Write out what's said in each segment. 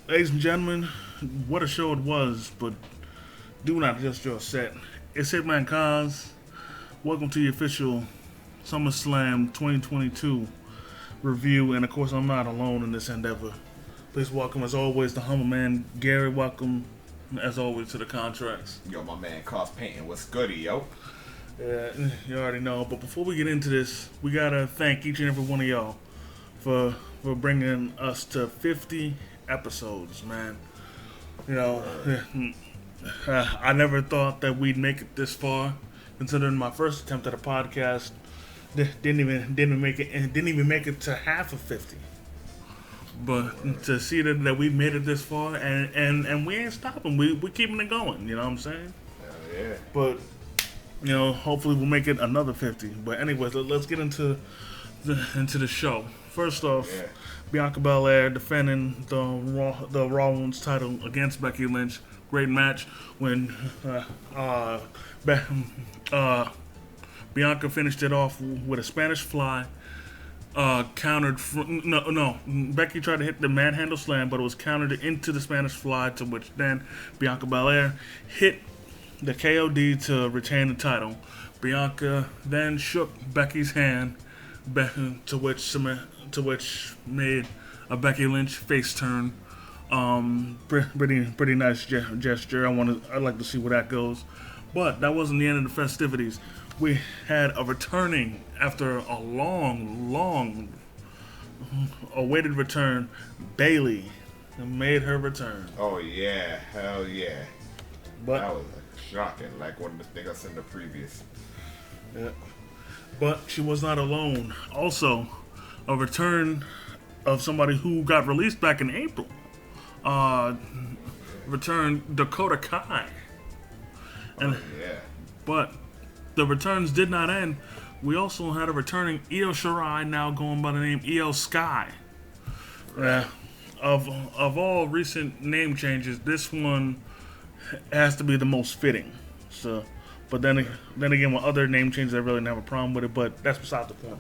Ladies and gentlemen, what a show it was, but do not adjust your set. It's Hitman Cons. Welcome to the official SummerSlam 2022 review, and of course, I'm not alone in this endeavor. Please welcome, as always, the humble man, Gary. Welcome, as always, to the contracts. Yo, my man, Cost Painting, what's goody, yo? Yeah, you already know, but before we get into this, we gotta thank each and every one of y'all for bringing us to 50 episodes, man. You know, I never thought that we'd make it this far. Considering my first attempt at a podcast didn't even make it to half of 50. But to see that we made it this far and we ain't stopping, we keeping it going. You know what I'm saying? Hell yeah. But hopefully we'll make it another 50. But anyways, let's get into the show. First off, Bianca Belair defending the Raw Women's title against Becky Lynch. Great match when Bianca finished it off with a Spanish fly. Countered. Becky tried to hit the manhandle slam, but it was countered into the Spanish fly. To which then Bianca Belair hit the KOD to retain the title. Bianca then shook Becky's hand, to which made a Becky Lynch face turn. Pretty nice gesture. I'd like to see where that goes. But that wasn't the end of the festivities. We had a returning after a long awaited return. Bayley made her return. Oh yeah, hell yeah. But that was shocking, like one of the things in the previous. Yeah. But she was not alone. Also, a return of somebody who got released back in April. Returned Dakota Kai. And, yeah. But the returns did not end. We also had a returning Io Shirai, now going by the name Io Sky. Right. Of all recent name changes, this one has to be the most fitting. So, but then again, with other name changes, I really didn't have a problem with it. But that's beside the point.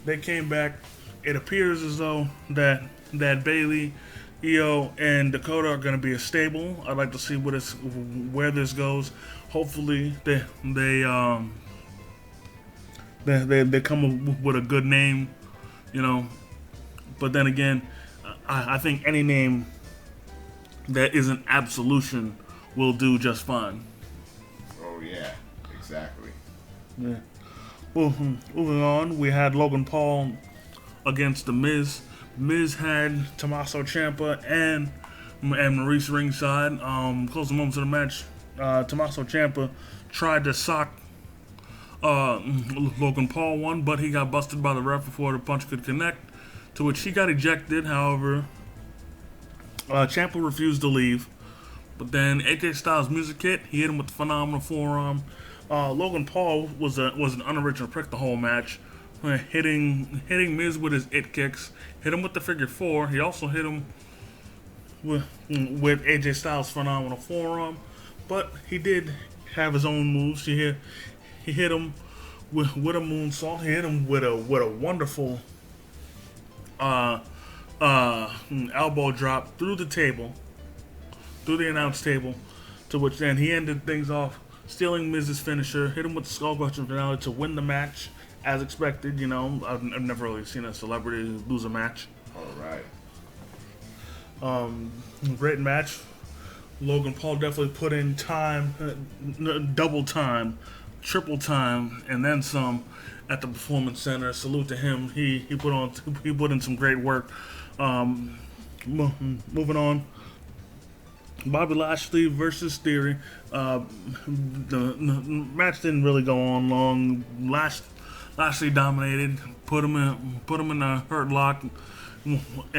They came back. It appears as though that Bayley, Io, and Dakota are going to be a stable. I'd like to see where this goes. Hopefully, they come up with a good name, But then again, I think any name that isn't Absolution will do just fine. Oh yeah, exactly. Yeah. Well, moving on, we had Logan Paul against The Miz. Miz had Tommaso Ciampa and Maurice ringside. Closing moments of the match, Tommaso Ciampa tried to sock Logan Paul one, but he got busted by the ref before the punch could connect, to which he got ejected. However, Ciampa refused to leave. But then AJ Styles music hit. He hit him with the phenomenal forearm. Logan Paul was an unoriginal prick the whole match, hitting Miz with his it kicks. Hit him with the figure four. He also hit him with AJ Styles' phenomenal forearm. But he did have his own moves. He hit him with a moonsault. He hit him with a wonderful elbow drop through the announce table, to which then he ended things off, stealing Miz's finisher, hit him with the skullcrushing finale to win the match, as expected. I've never really seen a celebrity lose a match. All right. Great match. Logan Paul definitely put in time, double time, triple time, and then some at the Performance Center. Salute to him. He put in some great work. Moving on. Bobby Lashley versus Theory. The match didn't really go on long. Lashley dominated, put him in a hurt lock,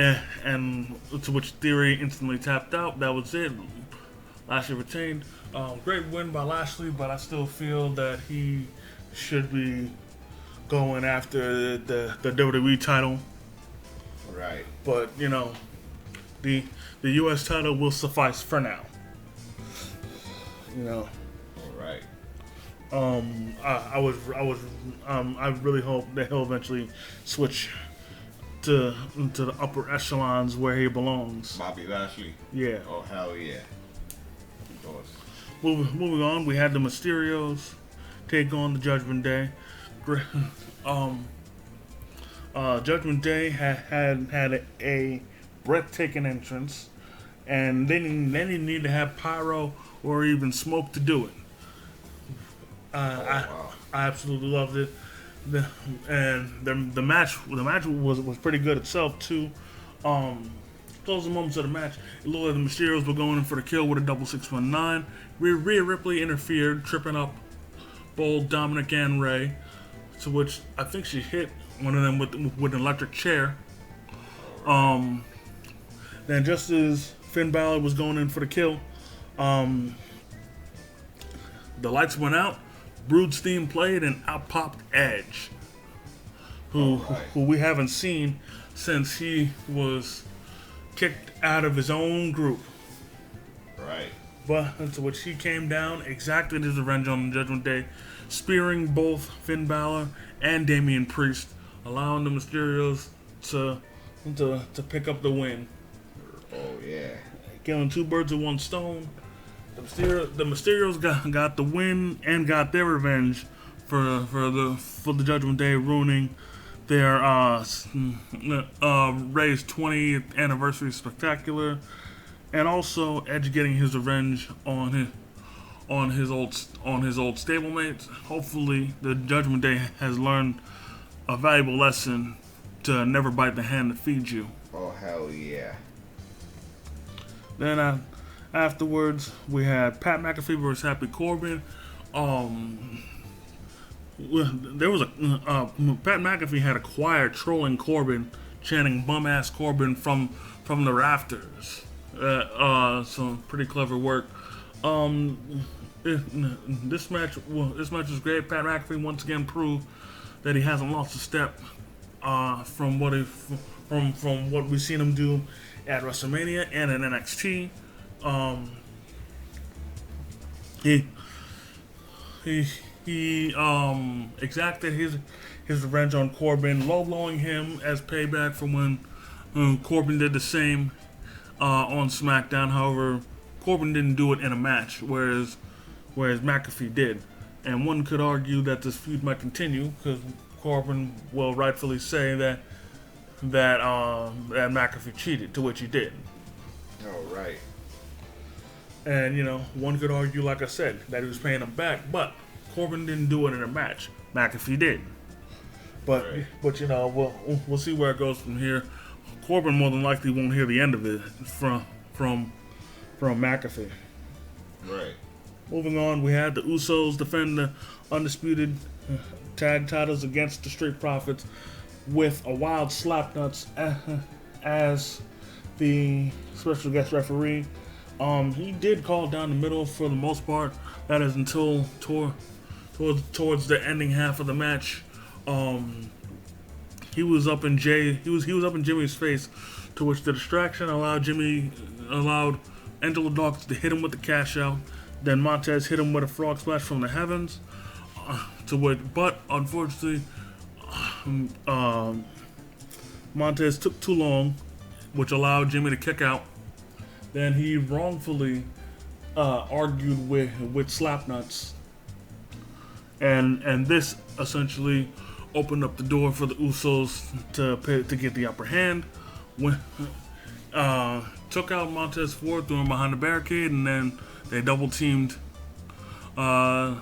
and to which Theory instantly tapped out. That was it. Lashley retained. Great win by Lashley, but I still feel that he should be going after the WWE title. Right. But the U.S. title will suffice for now. All right. I really hope that he'll eventually switch into the upper echelons where he belongs. Bobby Lashley. Yeah. Oh, hell yeah. Of course. Moving on, we had the Mysterios take on the Judgment Day. Judgment Day had a breathtaking entrance, and they didn't need to have pyro or even smoke to do it. Wow. I absolutely loved it. The match was pretty good itself too. Closing moments of the match, it looked like the Mysterios were going in for the kill with a double 619. Rhea Ripley interfered, tripping up both Dominic and Ray, to which I think she hit one of them with an electric chair. Then just as Finn Balor was going in for the kill, the lights went out. Brood's theme played, and out popped Edge, who we haven't seen since he was kicked out of his own group. Right. But to which he came down, exacted his revenge on Judgment Day, spearing both Finn Balor and Damian Priest, allowing the Mysterios to pick up the win. Oh yeah. Killing two birds with one stone. The Mysterios got the win and got their revenge for the Judgment Day, ruining their Ray's 20th anniversary spectacular, and also Edge getting his revenge on his old stablemates. Hopefully, the Judgment Day has learned a valuable lesson to never bite the hand that feeds you. Oh hell yeah. Then afterwards, we had Pat McAfee versus Happy Corbin. There was Pat McAfee had a choir trolling Corbin, chanting "bum ass Corbin" from the rafters. Some pretty clever work. This match was great. Pat McAfee once again proved that he hasn't lost a step from what we've seen him do at WrestleMania and in NXT. He exacted his revenge on Corbin, low-blowing him as payback for when Corbin did the same on SmackDown. However, Corbin didn't do it in a match, whereas McAfee did. And one could argue that this feud might continue because Corbin will rightfully say that McAfee cheated, to which he did. Oh right. And one could argue, like I said, that he was paying him back, but Corbin didn't do it in a match. McAfee did. But Right. we'll see where it goes from here. Corbin more than likely won't hear the end of it from McAfee. Right. Moving on, we had the Usos defend the undisputed tag titles against the Street Profits with a wild Slapnuts as the special guest referee. He did call down the middle for the most part. That is until towards the ending half of the match. He was up in Jimmy's face, to which the distraction allowed Angelo Dawkins to hit him with the cash out. Then Montez hit him with a frog splash from the heavens. But unfortunately, Montez took too long, which allowed Jimmy to kick out. Then he wrongfully argued with Slapnuts, and this essentially opened up the door for the Usos to get the upper hand. Took out Montez Ford, threw him behind the barricade, and then they double teamed Angelo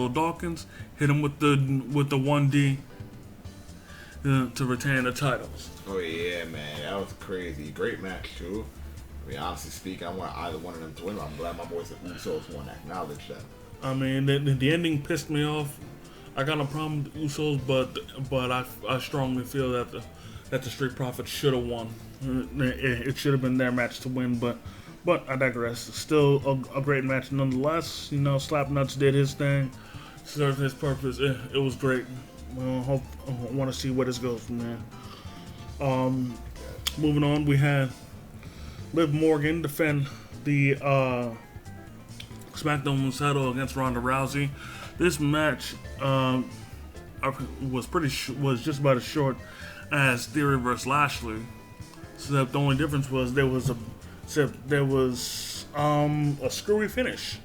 Dawkins, hit him with the 1D to retain the titles. Oh yeah, man, that was crazy. Great match too. I mean, honestly speaking, I want either one of them to win. I'm glad my boys at Usos won. Acknowledge that. I mean, the ending pissed me off. I got no problem with the Usos, but I strongly feel that the Street Profits should have won. It should have been their match to win, but I digress. Still a great match nonetheless. Slapnuts did his thing, served his purpose. It was great. I want to see where this goes from there. Moving on, we had Liv Morgan defend the SmackDown Women's title against Ronda Rousey. This match was just about as short as Theory versus Lashley. So the only difference was there was a screwy finish.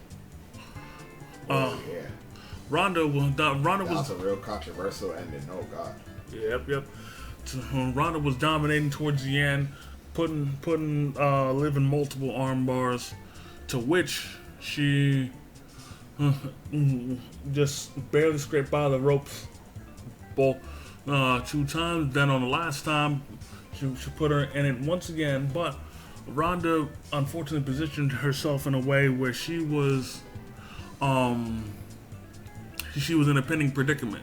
Oh, yeah. Ronda was That was a real controversial ending. Oh, God. Yep. So, Ronda was dominating towards the end, putting Liv in multiple arm bars, to which she just barely scraped by the ropes both 2 times. Then on the last time, she put her in it once again. But Ronda unfortunately positioned herself in a way where she was in a pinning predicament.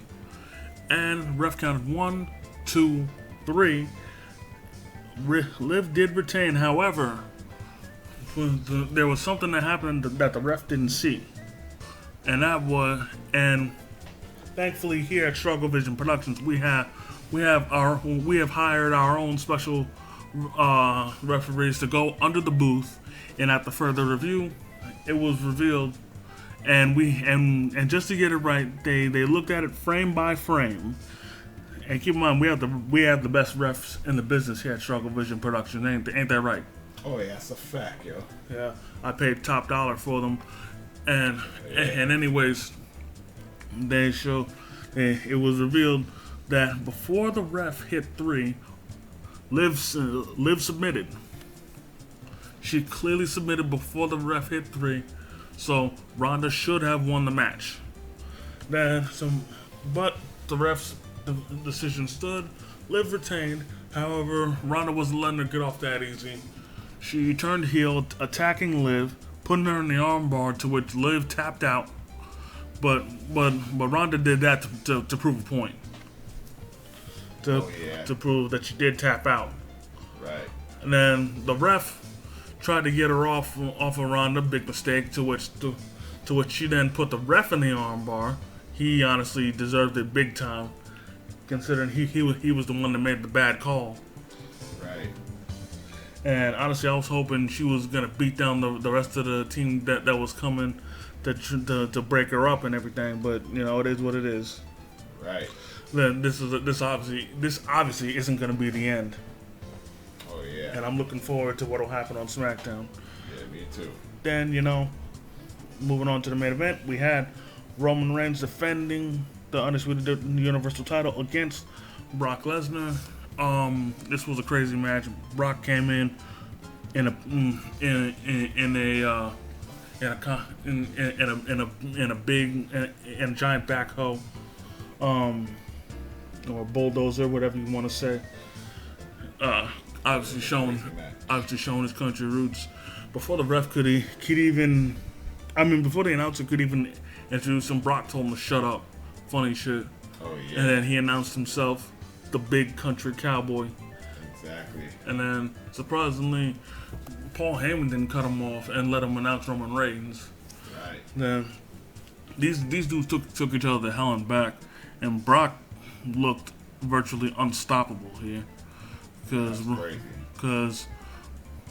And ref counted 1, 2, 3. Liv did retain. However, there was something that happened that the ref didn't see, and thankfully here at Struggle Vision Productions we have hired our own special referees to go under the booth, and at the further review, it was revealed. And just to get it right, they looked at it frame by frame. And keep in mind, we have the best refs in the business here at Struggle Vision Productions. Ain't that right? Oh yeah, that's a fact, yo. Yeah, I paid top dollar for them. And anyways, it was revealed that before the ref hit 3, Liv submitted. She clearly submitted before the ref hit 3. So Ronda should have won the match. But the ref's decision stood. Liv retained. However, Ronda wasn't letting her get off that easy. She turned heel, attacking Liv, putting her in the armbar, to which Liv tapped out. But Ronda did that to prove a point. To prove that she did tap out. Right. And then the ref tried to get her off of Ronda, big mistake. To which she then put the ref in the armbar. He honestly deserved it big time, considering he was the one that made the bad call. Right. And honestly, I was hoping she was gonna beat down the rest of the team that was coming to break her up and everything. But it is what it is. Right. Then this obviously isn't gonna be the end. Oh yeah. And I'm looking forward to what'll happen on SmackDown. Yeah, me too. Then moving on to the main event, we had Roman Reigns defending the Undisputed Universal title against Brock Lesnar. This was a crazy match. Brock came in a giant backhoe, or bulldozer, whatever you want to say. Obviously showing his country roots. Before the ref before the announcer could even introduce him, Brock told him to shut up. Funny shit. Oh yeah. And then he announced himself, the big country cowboy. Exactly. And then, surprisingly, Paul Heyman didn't cut him off and let him announce Roman Reigns. Right. Then, these dudes took each other to hell and back, and Brock looked virtually unstoppable here. Because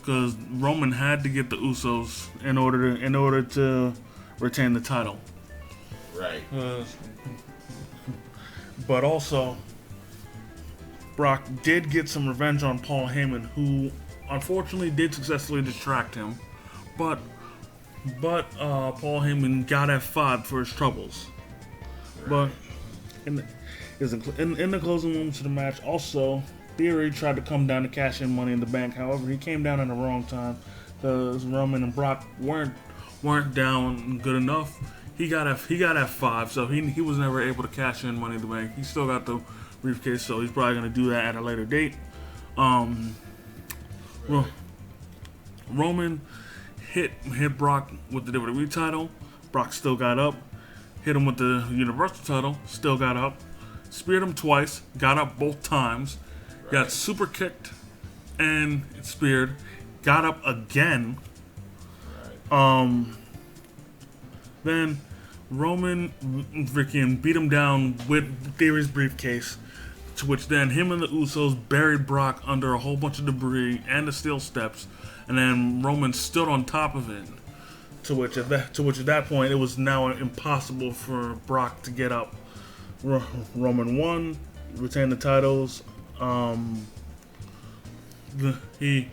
Roman had to get the Usos in order to retain the title. Right. But also, Brock did get some revenge on Paul Heyman, who unfortunately did successfully distract him. But Paul Heyman got F5 for his troubles. Right. But in the closing moments of the match, also, Theory tried to come down to cash in Money in the Bank. However, he came down at the wrong time because Roman and Brock weren't down good enough. He got F5, so he was never able to cash in Money in the Bank. He still got the briefcase, so he's probably gonna do that at a later date. Roman hit Brock with the WWE title. Brock still got up. Hit him with the Universal title. Still got up. Speared him twice. Got up both times. Right. Got super kicked and speared. Got up again. Right. Then Roman freaking beat him down with Theory's briefcase, to which then him and the Usos buried Brock under a whole bunch of debris and the steel steps, and then Roman stood on top of it. To which at that point it was now impossible for Brock to get up. Roman won, retained the titles. He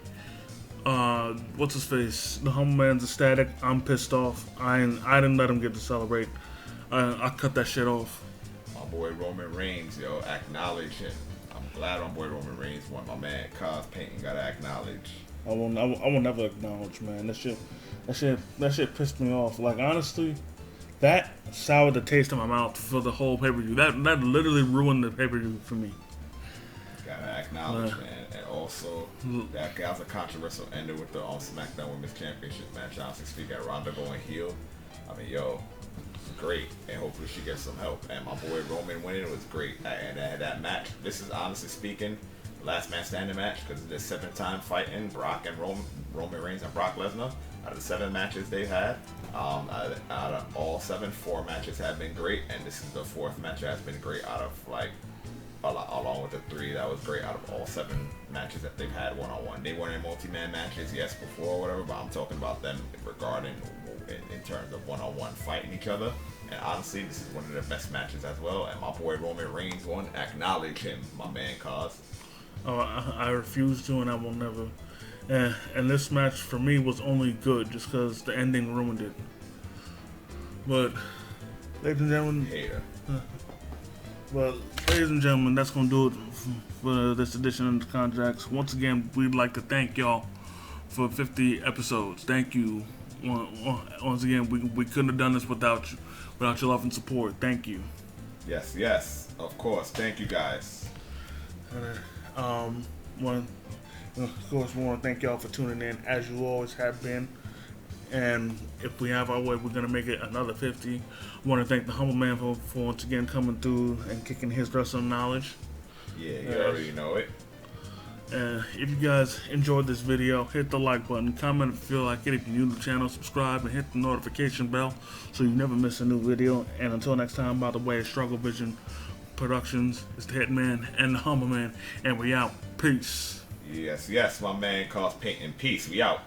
what's his face? The humble man's ecstatic. I'm pissed off. I didn't let him get to celebrate. I cut that shit off. My boy Roman Reigns, yo, acknowledge him. I'm glad my boy Roman Reigns won. My man Cos Payton gotta acknowledge. I will never acknowledge, man. That shit pissed me off. Like, honestly, that soured the taste in my mouth for the whole pay-per-view. That literally ruined the pay-per-view for me. Gotta acknowledge, man. And also, that was a controversial ending with the SmackDown Women's Championship match. Honestly speaking, Ronda going heel. I mean, yo, great. And hopefully she gets some help. And my boy Roman winning was great. And that match, this is honestly speaking, last man standing match, because it's the 7th time fighting Brock and Roman Reigns and Brock Lesnar. Out of the 7 matches they've had, out of all 7, 4 matches have been great, and this is the 4th match that has been great out of, like, along with the 3 that was great out of all 7 matches that they've had one-on-one. They weren't in multi-man matches, yes, before or whatever, but I'm talking about them regarding in terms of one-on-one fighting each other. And honestly, this is one of the best matches as well. And my boy Roman Reigns won. Acknowledge him, my man, Cos. Oh, I refuse to, and I will never. And this match for me was only good just because the ending ruined it. But, ladies and gentlemen, Hater. Well, ladies and gentlemen, that's going to do it for this edition of the Contracts. Once again, we'd like to thank y'all for 50 episodes. Thank you. Once again, we couldn't have done this without you, without your love and support. Thank you. Yes, of course. Thank you, guys. Of course, we want to thank y'all for tuning in, as you always have been. And if we have our way, we're going to make it another 50. I want to thank the humble man for once again coming through and kicking his wrestling knowledge. Yeah, you already know it. And if you guys enjoyed this video, hit the like button, comment if you feel like it. If you're new to the channel, subscribe and hit the notification bell so you never miss a new video. And until next time, by the way, Struggle Vision Productions is the Hitman and the humble man. And we out. Peace. Yes, my man Cos Payton. Peace. We out.